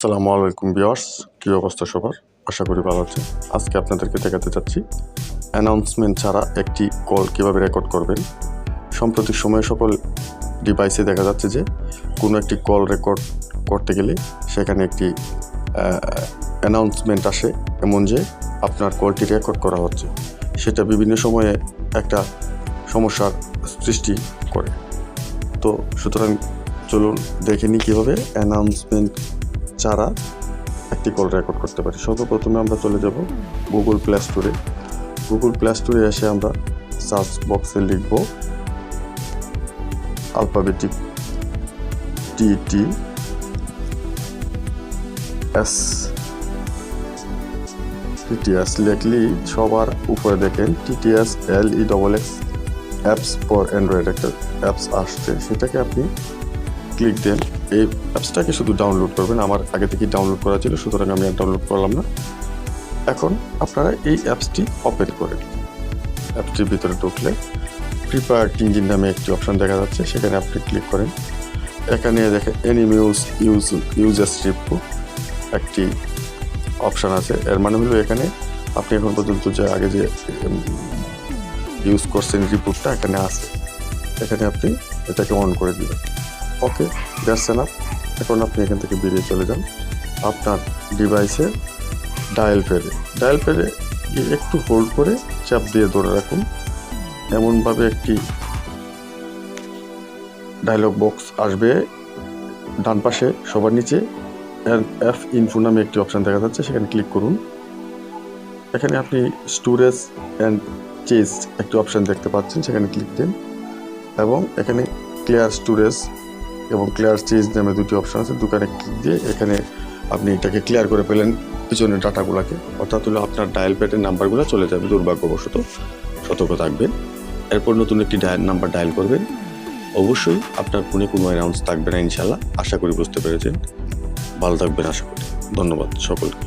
আসসালামু আলাইকুম ভিউয়ার্স, কী অবস্থা সবার? আশা করি ভালো আছেন। আজকে আপনাদেরকে দেখাতে চাচ্ছি অ্যানাউন্সমেন্ট ছাড়া একটি কল কীভাবে রেকর্ড করবেন। সাম্প্রতিক সময়ে সকল ডিভাইসে দেখা যাচ্ছে যে কোনো একটি কল রেকর্ড করতে গেলে সেখানে একটি অ্যানাউন্সমেন্ট আসে, এমন যে আপনার কলটি রেকর্ড করা হচ্ছে। সেটা বিভিন্ন সময়ে একটা সমস্যার সৃষ্টি করে। তো সুতরাং চলুন দেখে নিই কীভাবে অ্যানাউন্সমেন্ট ছাড়া একটি কল রেকর্ড করতে পারি। সর্বপ্রথমে আমরা চলে যাব গুগল প্লে স্টোরে। গুগল প্লে স্টোরে এসে আমরা সার্চ বক্সে লিখব আলফাবেটিক TTS লিখলেই সবার উপরে দেখেন TTS LEXX apps for Android একটা অ্যাপস আসছে। সেটাকে আপনি ক্লিক দেন। এই অ্যাপসটাকে শুধু ডাউনলোড করবেন। আমার আগে থেকেই ডাউনলোড করা ছিল, সুতরাং আমি আর ডাউনলোড করলাম না। এখন আপনারা এই অ্যাপসটি ওপেন করেন। অ্যাপসটির ভিতরে ঢুকলে প্রিপেয়ার্ড ইঞ্জিন নামে একটি অপশান দেখা যাচ্ছে, সেখানে আপনি ক্লিক করেন। এখানে দেখেন ইউজার রিপোর্ট একটি অপশান আছে। এর মানে হলো এখানে আপনি এখন পর্যন্ত যে আগে যে ইউজ করছেন রিপোর্টটা এখানে আছে। এখানে আপনি এটাকে অন করে দিবেন। ওকে, দ্যাটস এনাফ। এখন আপনি এখান থেকে বেরিয়ে চলে যান আপনার ডিভাইসে ডায়াল প্যাডে গিয়ে একটু হোল্ড করে চাপ দিয়ে ধরে রাখুন। এমনভাবে একটি ডায়লগ বক্স আসবে। ডান পাশে সবার নিচে এফ ইনফো নামে একটি অপশান দেখা যাচ্ছে, সেখানে ক্লিক করুন। এখানে আপনি স্টোরেজ অ্যান্ড চেজ একটি অপশান দেখতে পাচ্ছেন, সেখানে ক্লিক দেন এবং এখানে ক্লিয়ার স্টোরেজ এবং ক্লিয়ার চেজ নামে দুটি অপশান আছে। দোকানে ক্লিক দিয়ে এখানে আপনি এটাকে ক্লিয়ার করে পেলেন পিছনের ডাটাগুলোকে, অর্থাৎ হলো আপনার ডায়াল প্যাডের নাম্বারগুলো চলে যাবে। দুর্ভাগ্যবশত সতর্ক থাকবেন। এরপর নতুন একটি নাম্বার ডায়াল করবেন। অবশ্যই আপনার ফোনে কোনো অ্যানাউন্স থাকবে না ইনশাল্লাহ। আশা করি বুঝতে পেরেছেন। ভালো থাকবেন আশা করি। ধন্যবাদ সকলকে।